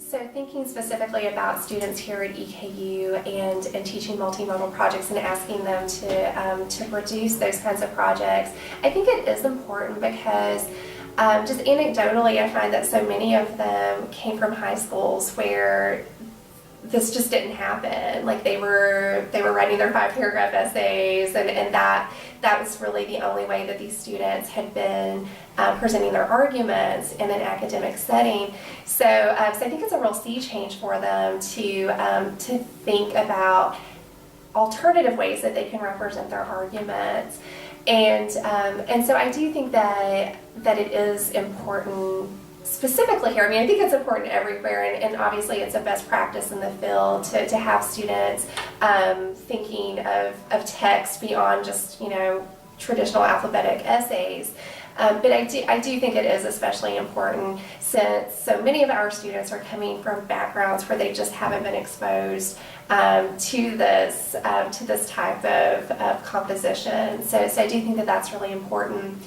So thinking specifically about students here at EKU and teaching multimodal projects and asking them to produce those kinds of projects, I think it is important because just anecdotally I find that so many of them came from high schools where this just didn't happen. Like they were writing their 5-paragraph essays, and that was really the only way that these students had been presenting their arguments in an academic setting. So I think it's a real sea change for them to think about alternative ways that they can represent their arguments. And so I do think that it is important specifically here. I mean, I think it's important everywhere, and obviously it's a best practice in the field to have students thinking of text beyond just, traditional alphabetic essays. But I do think it is especially important since so many of our students are coming from backgrounds where they just haven't been exposed to this type of composition. So I do think that that's really important.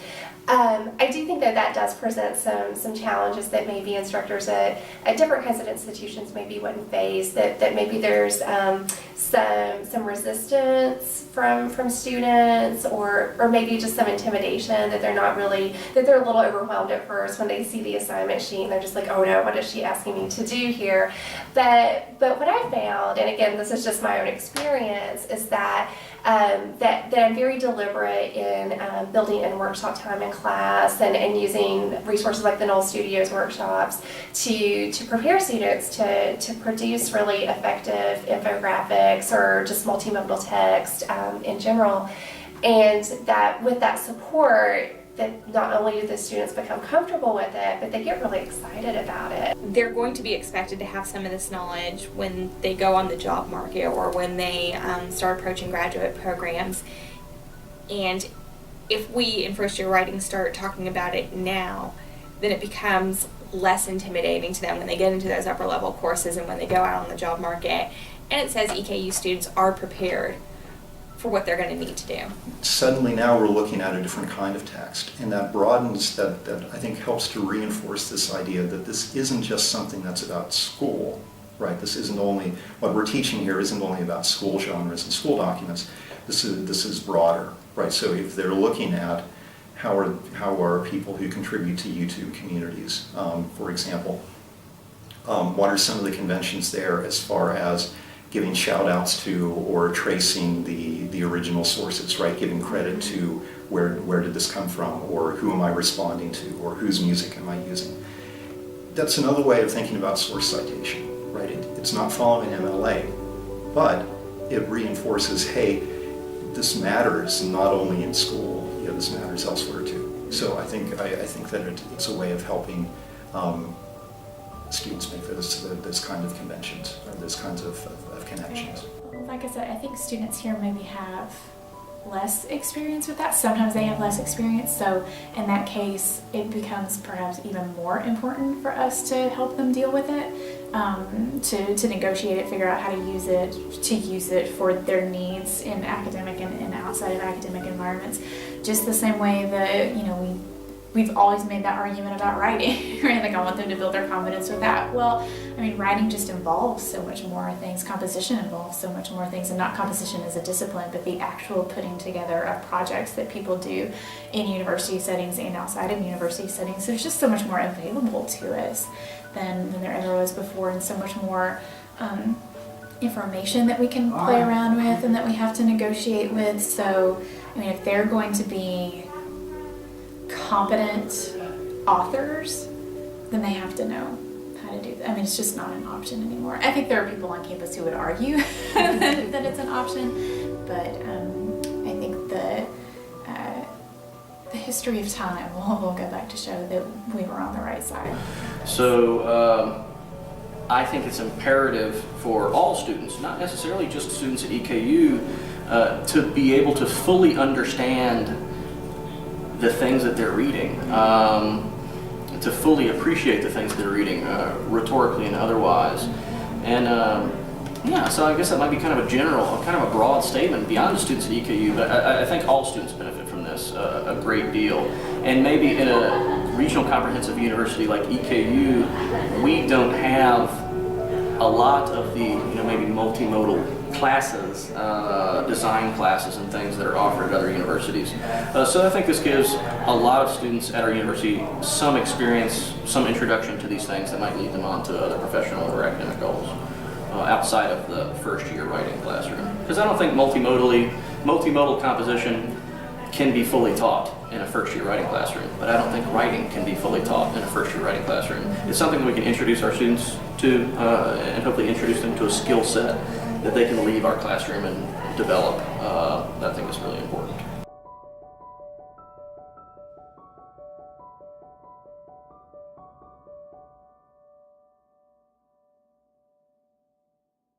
I do think that does present some challenges that maybe instructors at different kinds of institutions maybe wouldn't face, that maybe there's some resistance from students, or maybe just some intimidation, that they're a little overwhelmed at first when they see the assignment sheet and they're just like, oh no, what is she asking me to do here? But what I found, and again this is just my own experience, is that I'm very deliberate in building in workshop time in class and using resources like the Knoll Studios workshops to prepare students to produce really effective infographics or just multimodal text in general. And that with that support, that not only do the students become comfortable with it, but they get really excited about it. They're going to be expected to have some of this knowledge when they go on the job market or when they start approaching graduate programs. And if we in first year writing start talking about it now, then it becomes less intimidating to them when they get into those upper level courses and when they go out on the job market. And it says EKU students are prepared for what they're going to need to do. Suddenly now we're looking at a different kind of text, and that broadens, that I think helps to reinforce this idea that this isn't just something that's about school, right? This isn't only, what we're teaching here isn't only about school genres and school documents. This is broader, right? So if they're looking at how are people who contribute to YouTube communities, for example, what are some of the conventions there as far as giving shout outs to or tracing the original sources, right? Giving credit to where did this come from, or who am I responding to, or whose music am I using? That's another way of thinking about source citation, right? It's not following MLA, but it reinforces, hey, this matters not only in school, this matters elsewhere too. So I think that it's a way of helping students make those kind of conventions, or those kinds of connections. Like I said, I think students here maybe have less experience with that. Sometimes they have less experience, so in that case it becomes perhaps even more important for us to help them deal with it, to negotiate it, figure out how to use it for their needs in academic and outside of academic environments. Just the same way that we've always made that argument about writing, right? Like I want them to build their confidence with that. Well, I mean, writing just involves so much more things. Composition involves so much more things, and not composition as a discipline, but the actual putting together of projects that people do in university settings and outside of university settings. There's just so much more available to us than there ever was before, and so much more information that we can play around with and that we have to negotiate with. So, I mean, if they're going to be competent authors, then they have to know how to do that. I mean, it's just not an option anymore. I think there are people on campus who would argue that it's an option, but I think the history of time will go back to show that we were on the right side. So I think it's imperative for all students, not necessarily just students at EKU, to be able to fully understand the things that they're reading, to fully appreciate the things they're reading, rhetorically and otherwise. And yeah, so I guess that might be kind of a general, kind of a broad statement beyond the students at EKU, but I think all students benefit from this a great deal. And maybe in a regional comprehensive university like EKU, we don't have a lot of the, maybe multimodal classes, design classes and things that are offered at other universities. So I think this gives a lot of students at our university some experience, some introduction to these things that might lead them on to other professional or academic goals outside of the first year writing classroom. Because I don't think multimodal composition can be fully taught in a first year writing classroom, but I don't think writing can be fully taught in a first year writing classroom. It's something that we can introduce our students to and hopefully introduce them to a skill set that they can leave our classroom and develop. That I think is really important.